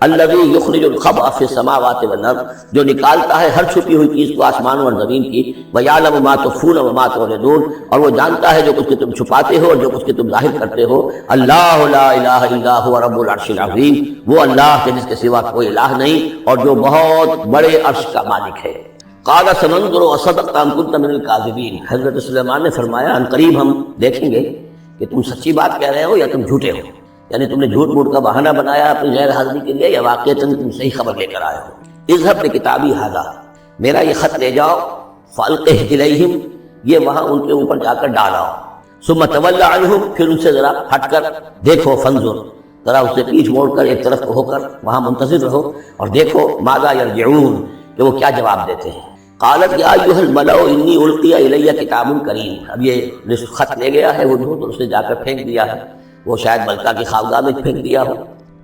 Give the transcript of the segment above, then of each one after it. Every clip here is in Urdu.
الذی یخرج الخبء فی السماوات والارض، جو نکالتا ہے ہر چھپی ہوئی چیز کو آسمانوں اور زمین کی، ویعلم ما تخفون وما تعلنون، اور وہ جانتا ہے جو کچھ کہ تم چھپاتے ہو اور جو کچھ کہ تم ظاہر کرتے ہو۔ اللہ لا الہ الا هو رب العرش العظیم، وہ اللہ کے جس کے سوا کوئی الہ نہیں اور جو بہت بڑے عرش کا مالک ہے۔ قال سننظر اصدقت ام كنت من الكاذبین، حضرت سلیمان نے فرمایا ان قریب ہم دیکھیں گے کہ تم سچی بات کہہ رہے ہو یا تم جھوٹے ہو، یعنی تم نے جھوٹ موٹ کا بہانہ بنایا اپنی غیر حاضری کے لیے یا واقعتاً تم صحیح خبر لے کر آئے ہو۔ اذهب بکتابی ھذا، میرا یہ خط لے جاؤ، فالقہ الیہم، یہ وہاں ان کے اوپر جا کر ڈالاؤ، ثم تول عنہم، پھر ان سے ذرا ہٹ کر دیکھو، فانظر، ذرا اس سے پیچھ موڑ کر ایک طرف ہو کر وہاں منتظر رہو اور دیکھو ماذا یرجعون، کہ وہ کیا جواب دیتے ہیں۔ قالت یا ایھا الملأ انی القی الی کتاب کریم، اب یہ خط لے گیا ہے وہ تو اس نے جا کر پھینک دیا ہے، وہ شاید ملکہ کی خوابگاہ میں پھینک دیا ہو۔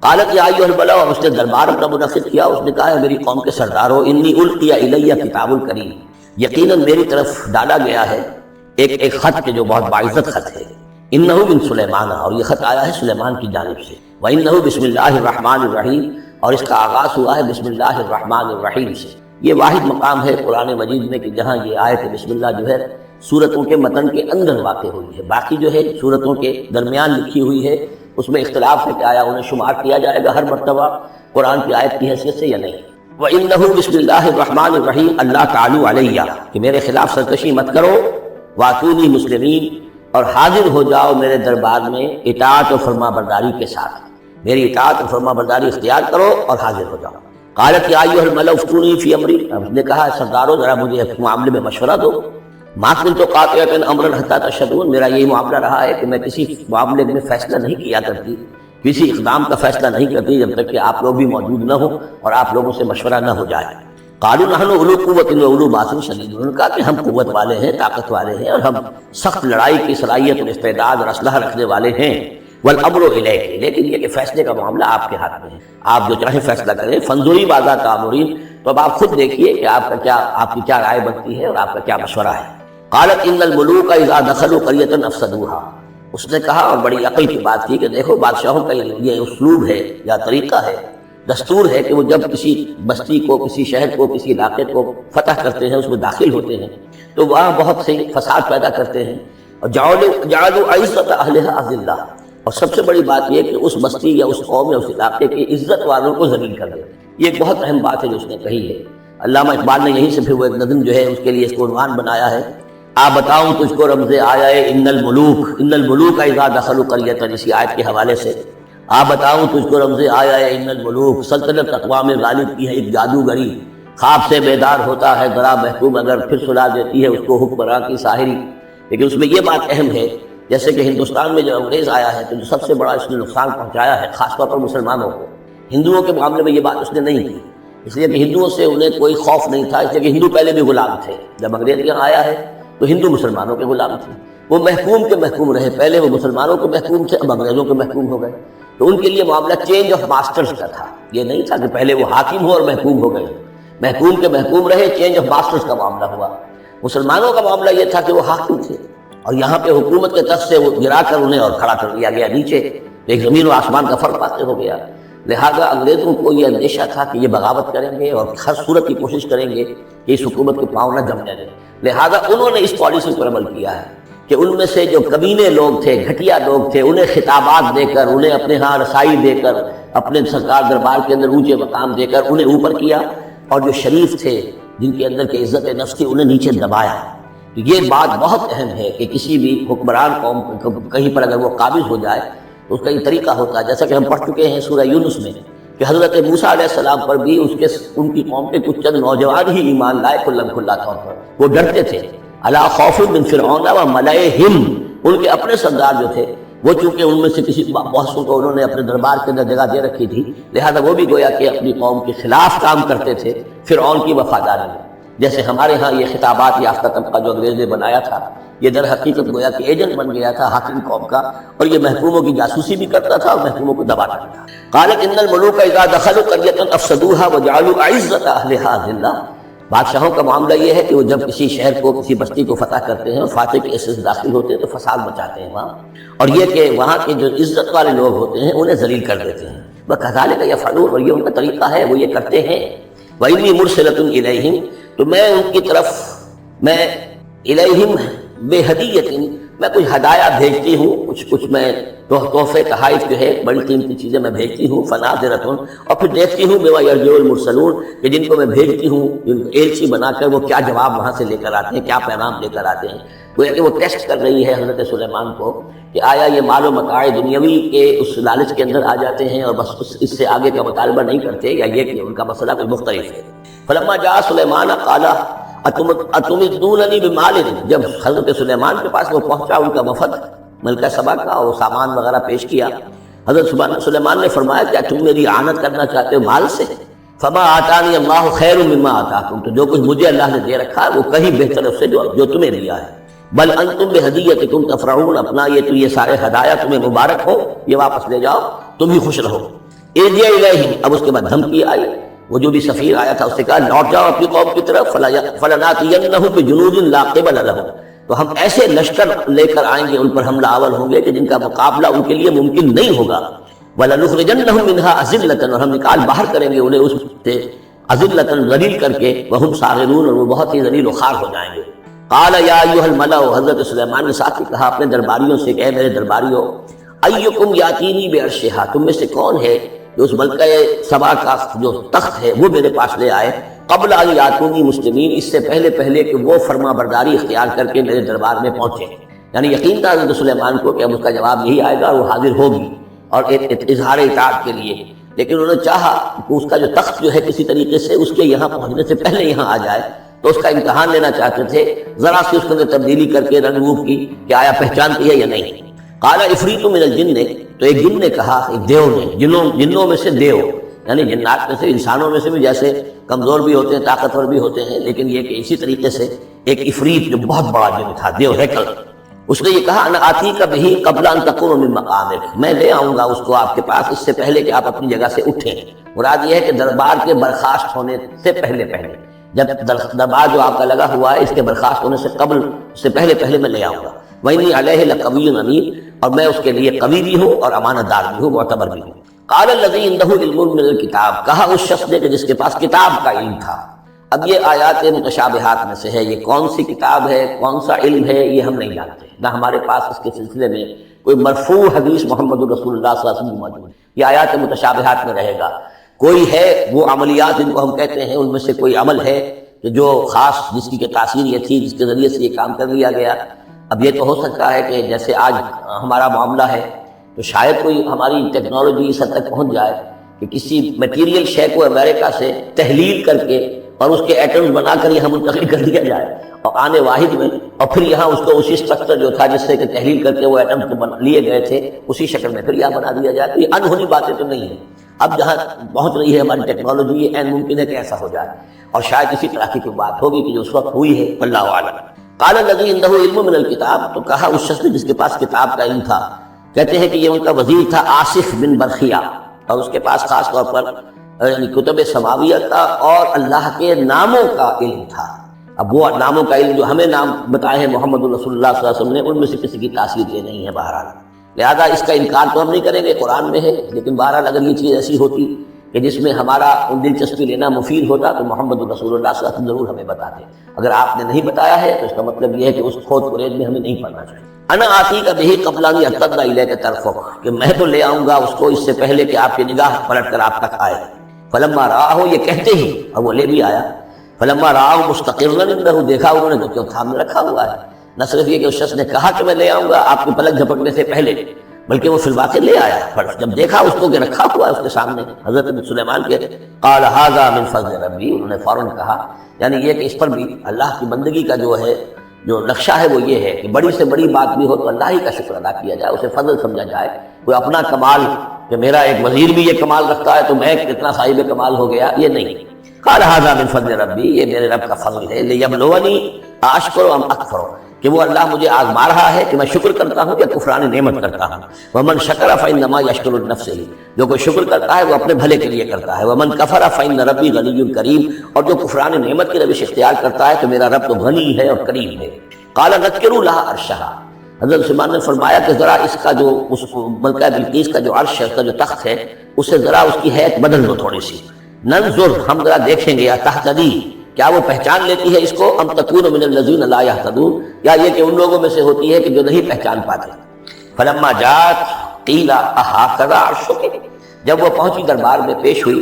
قالت یا ایھا الملأ، اس نے دربار اپنا منعقد کیا، اس نے کہا ہے میری قوم کے سردارو، انی القی الی کتاب کریم، یقیناً میری طرف ڈالا گیا ہے ایک خط کے جو بہت باعزت خط ہے، انہ من سلیمان، اور یہ خط آیا ہے سلیمان کی جانب سے، وانہ بسم اللہ الرحمن الرحیم، اور اس کا آغاز ہوا ہے بسم اللہ الرحمن الرحیم سے۔ یہ واحد مقام ہے قرآن مجید میں کہ جہاں یہ آیت بسم اللہ جو ہے سورتوں کے متن کے اندر واقع ہوئی ہے، باقی جو ہے سورتوں کے درمیان لکھی ہوئی ہے، اس میں اختلاف ہے کہ آیا انہیں شمار کیا جائے گا ہر مرتبہ قرآن کی آیت کی حیثیت سے یا نہیں۔ وَإِنَّهُ بسم اللہ الرحمن الرحیم، اللہ تعالی علیہ، کہ میرے خلاف سرکشی مت کرو، وَأْتُونِي مسلمین، اور حاضر ہو جاؤ میرے دربار میں اطاعت و فرما برداری کے ساتھ، میری اطاعت و فرما برداری اختیار کرو اور حاضر ہو جاؤ۔ قالت یا ایھا الملأ افتونی فی امری، اب اس نے کہا سردارو ذرا مجھے اس معاملے میں مشورہ دو، ما کنت قاطعۃ امرا حتی تشہدون، میرا یہی معاملہ رہا ہے کہ میں کسی معاملے میں فیصلہ نہیں کیا کرتی، کسی اقدام کا فیصلہ نہیں کرتی جب تک کہ آپ لوگ بھی موجود نہ ہوں اور آپ لوگوں سے مشورہ نہ ہو جائے۔ قالوا نحن اولو قوۃ و اولو باس شدید، انہوں نے کہا کہ ہم قوت والے ہیں، طاقت والے ہیں، اور ہم سخت لڑائی کی صلاحیت اور استعداد اور اسلحہ رکھنے والے ہیں۔ والامر الیک، لیکن یہ کہ فیصلے کا معاملہ آپ کے ہاتھ میں ہے، آپ جو چاہیں فیصلہ کریں۔ فانظری ماذا تأمرین، تو اب آپ خود دیکھیے کہ آپ کی کیا رائے بنتی ہے اور آپ کا کیا مشورہ ہے۔ قالت ان الملوک اذا دخلوا قریۃ افسدوها، اس نے کہا اور بڑی عقل کی بات کی کہ دیکھو بادشاہوں کا یہ اسلوب ہے یا طریقہ ہے، دستور ہے کہ وہ جب کسی بستی کو، کسی شہر کو، کسی علاقے کو فتح کرتے ہیں، اس میں داخل ہوتے ہیں تو وہاں بہت سے فساد پیدا کرتے ہیں، اور جعلوا عزت اہلها اذلہ، اور سب سے بڑی بات یہ کہ اس بستی یا اس قوم یا اس علاقے کی عزت والوں کو ذلیل کر دے۔ یہ ایک بہت اہم بات ہے جو اس نے کہی ہے۔ علامہ اقبال نے یہیں سے پھر وہ ایک نظم جو ہے اس کے لیے اس کو عنوان بنایا ہے، آ بتاؤں تجھ کو رمز آیا ان الملوک اذا دخلوا قریۃ، اسی آیت کے حوالے سے آ بتاؤں تجھ کو رمز آیا ہے ان الملوک، سلطنت اقوام غالب کی ہے ایک جادوگری، خواب سے بیدار ہوتا ہے ذرا محکوم اگر، پھر سلا دیتی ہے اس کو حکمراں کی ساحری۔ لیکن اس میں یہ بات اہم ہے، جیسے کہ ہندوستان میں جب انگریز آیا ہے تو جو سب سے بڑا اس نے نقصان پہنچایا ہے خاص طور پر مسلمانوں کو، ہندوؤں کے معاملے میں یہ بات اس نے نہیں کی، اس لیے کہ ہندوؤں سے انہیں کوئی خوف نہیں تھا، اس لیے کہ ہندو پہلے بھی غلام تھے، جب انگریز یہاں آیا ہے تو ہندو مسلمانوں کے غلام تھے، وہ محکوم کے محکوم رہے، پہلے وہ مسلمانوں کے محکوم تھے، اب انگریزوں کے محکوم ہو گئے، تو ان کے لیے معاملہ چینج آف ماسٹرز کا تھا، یہ نہیں تھا کہ پہلے وہ حاکم ہو اور محکوم ہو گئے، محکوم کے محکوم رہے، چینج آف ماسٹرز کا معاملہ ہوا۔ مسلمانوں کا معاملہ یہ تھا کہ وہ حاکم تھے اور یہاں پہ حکومت کے تخت سے وہ گرا کر انہیں اور کھڑا کر دیا گیا نیچے، ایک زمین و آسمان کا فرق واقع ہو گیا۔ لہذا انگریزوں کو یہ اندیشہ تھا کہ یہ بغاوت کریں گے اور ہر صورت کی کوشش کریں گے کہ اس حکومت کے پاؤں نہ جمنے دیں، لہذا انہوں نے اس پالیسی پر عمل کیا ہے کہ ان میں سے جو کمینے لوگ تھے، گھٹیا لوگ تھے، انہیں خطابات دے کر، انہیں اپنے ہاں رسائی دے کر، اپنے سرکار دربار کے اندر اونچے مقام دے کر انہیں اوپر کیا، اور جو شریف تھے جن کے اندر کی عزت نفس تھی انہیں نیچے دبایا۔ یہ بات بہت اہم ہے کہ کسی بھی حکمران قوم کہیں پر اگر وہ قابض ہو جائے تو اس کا یہ طریقہ ہوتا ہے، جیسا کہ ہم پڑھ چکے ہیں سورہ یونس میں کہ حضرت موسیٰ علیہ السلام پر بھی ان کی قوم کے کچھ چند نوجوان ہی ایمان لائے کھلا طور پر، وہ ڈرتے تھے، الا خوف من فرعون و ملئہم، ان کے اپنے سردار جو تھے وہ چونکہ ان میں سے کسی بہت کو انہوں نے اپنے دربار کے اندر جگہ دے رکھی تھی، لہذا وہ بھی گویا کہ اپنی قوم کے خلاف کام کرتے تھے فرعون کی وفاداری میں۔ جیسے ہمارے ہاں یہ خطابات یافتہ طبقہ جو انگریز نے بنایا تھا، یہ در حقیقت گویا کہ ایجنٹ بن گیا تھا حاکم قوم کا، اور یہ محکوموں کی جاسوسی بھی کرتا تھا اور محکوموں کو دباتا تھا۔ قالت ان الملوک اذا دخلوا قرية افسدوها وجعلوا عزة اهلها ذلہ، بادشاہوں کا معاملہ یہ ہے کہ وہ جب کسی شہر کو، کسی بستی کو فتح کرتے ہیں اور فاتح کے حصے سے داخل ہوتے ہیں تو فساد مچاتے ہیں وہاں، اور یہ کہ وہاں کے جو عزت والے لوگ ہوتے ہیں انہیں ذلیل کر دیتے ہیں۔ وَكَذَلِكَ يَفْعَلُونَ، اور یہ ان کا طریقہ ہے، وہ یہ کرتے ہیں. وَإِنِّي مُرْسِلَةٌ إِلَيْهِمْ، تو میں ان کی طرف، میں الیہم بے ہدیت، میں کچھ ہدایہ بھیجتی ہوں، کچھ میں تحفے تحائف جو ہے بڑی قیمتی چیزیں میں بھیجتی ہوں. فناظرۃ، اور پھر دیکھتی ہوں بما یرجع المرسلون، کہ جن کو میں بھیجتی ہوں ایلچی بنا کر وہ کیا جواب وہاں سے لے کر آتے ہیں، کیا پیغام لے کر آتے ہیں. گویا کہ وہ ٹیسٹ کر رہی ہے حضرت سلیمان کو کہ آیا یہ مال و متاع دنیاوی کے اس لالچ کے اندر آ جاتے ہیں اور بس اس سے آگے کا مطالبہ نہیں کرتے، یا یہ کہ ان کا مسئلہ کوئی مختلف ہے. فلما جاء سلیمان قال اتمدوننی بمال، جب حضرت سلیمان کے پاس وہ پہنچا ان کا وفد ملکہ سبا کا، اور سامان وغیرہ پیش کیا، حضرت سلیمان نے فرمایا کیا تم میری اعانت کرنا چاہتے ہو مال سے؟ فما آتانی اللہ خیر مما آتاکم، تو جو کچھ مجھے اللہ نے دے رکھا ہے وہ کہیں بہتر ہے اس سے جو تمہیں دیا ہے. بل انتم بہدیتکم تفرحون، اپنا یہ سارے ہدایہ تمہیں مبارک ہو، یہ واپس لے جاؤ، تم ہی خوش رہو. ارجع الیہم، اب اس کے بعد دھمکی آئی، وہ جو بھی سفیر آیا تھا اس سے کہا لوٹ جاؤ اپنی قوم کی طرف. فلناتینہم بجنود لا قبل لہم، تو ہم ایسے لشکر لے کر آئیں گے، ان پر حملہ آور ہوں گے کہ جن کا مقابلہ ان کے لیے ممکن نہیں ہوگا. وَلَنُخْرِجَنَّهُم مِّنْهَا أَذِلَّةً، اور ہم نکال باہر کریں گے انہیں اس سے اذلۃ، ذلیل کر کے، وَهُمْ صَاغِرُونَ، اور وہ بہت ہی ذلیل و خوار ہو جائیں گے. قال یا ایھا الملأ، حضرت سلیمان نے ساتھ ہی کہا اپنے درباریوں سے کہ اے میرے درباریوں، ایکم یاتینی بعرشھا، تم میں سے کون ہے جو اس ملکہ سبا کا جو تخت ہے وہ میرے پاس لے آئے، قبل ان یاتونی مسلمین، اس سے پہلے کہ وہ فرما برداری اختیار کر کے میرے دربار میں پہنچے. یعنی یقین تھا حضرت سلیمان کو کہ اب اس کا جواب یہی آئے گا اور وہ حاضر ہوگی اور اظہار اطاعت کے لیے. لیکن انہوں نے چاہا کہ اس کا جو تخت جو ہے کسی طریقے سے اس کے یہاں پہنچنے سے پہلے یہاں آ جائے، تو اس کا امتحان لینا چاہتے تھے، ذرا سی اس کے اندر تبدیلی کر کے رنگ روپ کی کہ آیا پہچانتی ہے یا نہیں. قال عفریت من الجن، تو ایک جن نے کہا، ایک دیو نے، جنوں میں سے دیو، یعنی جنات میں سے، انسانوں میں سے بھی جیسے کمزور بھی ہوتے ہیں طاقتور بھی ہوتے ہیں، لیکن یہ کہ اسی طریقے سے ایک عفریت جو بہت بڑا جن تھا، دیو ہیکل، اس نے یہ کہا انا آتیک بہ قبل ان تقوم من مقامک، میں لے آؤں گا اس کو آپ کے پاس اس سے پہلے کہ آپ اپنی جگہ سے اٹھیں. مراد یہ ہے کہ دربار کے برخاست ہونے سے پہلے، جب دربار جو آپ کا لگا ہوا ہے اس کے برخاست ہونے سے قبل، اس سے پہلے میں لے آؤں گا. وَإِنِّي عَلَيْهِ لَقَوِيٌّ أَمِينٌ، اور میں اس کے لیے قوی بھی ہوں اور امانت دار بھی ہوں، معتبر بھی ہوں. قَالَ الَّذِي عِندَهُ عِلْمٌ مِّنَ الْكِتَابِ، کہا اس شخص نے کہ جس کے پاس کتاب کا علم تھا. اب یہ آیات متشابہات میں سے ہے، یہ کون سی کتاب ہے، کون سا علم ہے، یہ ہم نہیں جانتے، نہ ہمارے پاس اس کے سلسلے میں کوئی مرفوع حدیث محمد رسول اللہ صلی اللہ علیہ وسلم موجود. یہ آیات متشابہات میں رہے گا. کوئی ہے وہ عملیات جن کو ہم کہتے ہیں، ان میں سے کوئی عمل ہے کہ جو خاص جس کی تاثیر یہ تھی، جس کے ذریعے سے یہ کام کر لیا گیا. اب یہ تو ہو سکتا ہے کہ جیسے آج ہمارا معاملہ ہے تو شاید کوئی ہماری ٹیکنالوجی اس حد تک پہنچ جائے کہ کسی میٹیریل شے کو امریکہ سے تحلیل کر کے اور اس کے ایٹمز بنا کر یہاں منتقل کر دیا جائے اور آنے واحد میں، اور پھر یہاں اس کو اسی اسٹرکچر جو تھا جس سے کہ تحلیل کر کے وہ ایٹمز کو لیے گئے تھے اسی شکل میں پھر یہاں بنا دیا جائے. تو یہ انہونی باتیں تو نہیں ہیں. اب جہاں پہنچ رہی ہے ہماری ٹیکنالوجی، یہ عین ممکن ہے کہ ایسا ہو جائے، اور شاید اسی طرح کی کوئی بات ہوگی کہ جو اس وقت ہوئی ہے، واللہ اعلم. قال الذی عنده علم من الکتاب، تو کہا اس شخص نے جس کے پاس کتاب کا علم تھا، کہتے ہیں کہ یہ ان کا وزیر تھا آصف بن برخیہ، اور اس کے پاس خاص طور پر یعنی کتب سماویہ کا اور اللہ کے ناموں کا علم تھا. اب وہ ناموں کا علم جو ہمیں نام بتائے ہیں محمد رسول اللہ صلی اللہ علیہ وسلم نے، ان میں سے کسی کی تاثیر یہ نہیں ہے. بہرحال لہذا اس کا انکار تو ہم نہیں کریں گے، قرآن میں ہے، لیکن بہرحال اگر یہ چیز ایسی ہوتی کہ جس میں ہمارا دلچسپی لینا مفید ہوتا تو محمد رسول اللہ صلی اللہ علیہ وسلم ضرور ہمیں بتاتے. اگر آپ نے نہیں بتایا ہے تو اس کا مطلب یہ ہے کہ اس کھود فریب میں ہمیں نہیں پڑھنا چاہیے. انا آتی کا بہی قبل ان یرتد الیک طرفک، کہ میں تو لے آؤں گا اس کو اس سے پہلے کہ آپ کی نگاہ پلٹ کر آپ تک آئے. فلما رآہ، یہ کہتے ہی اور وہ لے بھی آیا. فلما رآہ مستقرا عنده، دیکھا انہوں نے تو تھامے رکھا ہوا ہے. نہ صرف یہ کہ اس شخص نے کہا کہ میں لے آؤں گا آپ کی پلک جھپکنے سے پہلے، بلکہ وہ فی الواقع لے آیا. پر جب دیکھا اس کو کہ رکھا ہوا ہے اس کے سامنے حضرت سلیمان کے، قال ھذا من فضل ربی، انہوں نے فوراً کہا، یعنی یہ کہ اس پر بھی اللہ کی بندگی کا جو نقشہ ہے وہ یہ ہے کہ بڑی سے بڑی بات بھی ہو تو اللہ ہی کا شکر ادا کیا جائے، اسے فضل سمجھا جائے. کوئی اپنا کمال کہ میرا ایک وزیر بھی یہ کمال رکھتا ہے تو میں کتنا صاحب کمال ہو گیا، یہ نہیں. قال ھذا من فضل ربی، یہ میرے رب کا فضل ہے. لیبلونی اشکر ام اکفر، کہ وہ اللہ مجھے آزما رہا ہے کہ میں شکر کرتا ہوں یا کفران نعمت کرتا ہوں. ومن شکر فانما یشکر لنفسہ، جو کوئی شکر کرتا ہے وہ اپنے بھلے کے لیے کرتا ہے. ومن کفر فان ربی غنی کریم، اور جو کفران نعمت کی روش اختیار کرتا ہے تو میرا رب تو غنی ہے اور کریم ہے. قال نذکروا لها عرشها، حضرت سلیمان نے فرمایا کہ ذرا اس کا جو اس ملکہ بلقیس کا جو عرش ہے، اس کا جو تخت ہے، اسے ذرا اس کی حیت بدل دو تھوڑی سی، ننظر ہم ذرا دیکھیں گے، یا تہتدی کیا وہ پہچان لیتی ہے اس کو، ام تکون من الذین لا یہتدون یا یہ کہ ان لوگوں میں سے ہوتی ہے کہ جو نہیں پہچان پاتے۔ فلما جاءت قیل اہٰذا عرشک، جب وہ پہنچی دربار میں پیش ہوئی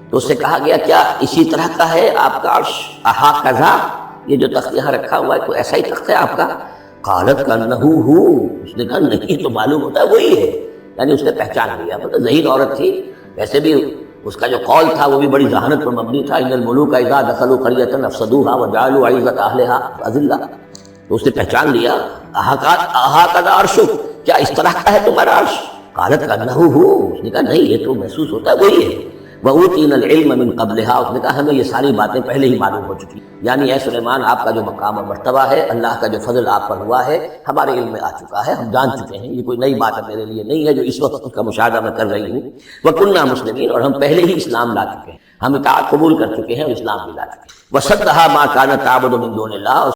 تو اس سے کہا گیا کیا اسی طرح کا ہے آپ کا عرش، اہٰذا یہ جو تخت یہاں رکھا ہوا ہے کوئی ایسا ہی تخت ہے آپ کا؟ قالت کانہ ہو، اس نے کہا نہیں تو معلوم ہوتا ہے وہی ہے، یعنی اس نے پہچان لیا، مطلب ذہین عورت تھی، ویسے بھی اس کا جو قول تھا وہ بھی بڑی ذہانت پر مبنی تھا، ان الملوک اذا دخلوا قریۃ افسدوها وجعلوا عزۃ اہلها اذلہ، تو اس نے پہچان لیا، اہٰذا عرشک کیا اس طرح کا ہے تمہارا عرش؟ قالت کانہ ہو، اس نے کہا نہیں یہ تو محسوس ہوتا ہے وہی ہے، وَأُوتِينَا الْعِلْمَ مِنْ قَبْلِهَا، اس نے کہا ہمیں یہ ساری باتیں پہلے ہی معلوم ہو چکی، یعنی اے سلیمان آپ کا جو مقام اور مرتبہ ہے، اللہ کا جو فضل آپ پر ہوا ہے ہمارے علم میں آ چکا ہے، ہم جان چکے ہیں، یہ کوئی نئی بات میرے لیے نہیں ہے جو اس وقت کا مشاہدہ میں کر رہی ہوں۔ وَكُنَّا مُسْلِمِينَ، اور ہم پہلے ہی اسلام لا چکے ہیں، ہم اطاعت قبول کر چکے ہیں اور اسلام بھی لا چکے ہیں۔ وَصَدَّهَا مَا كَانَتْ تَعْبُدُ مِن دُونِ اللَّهِ،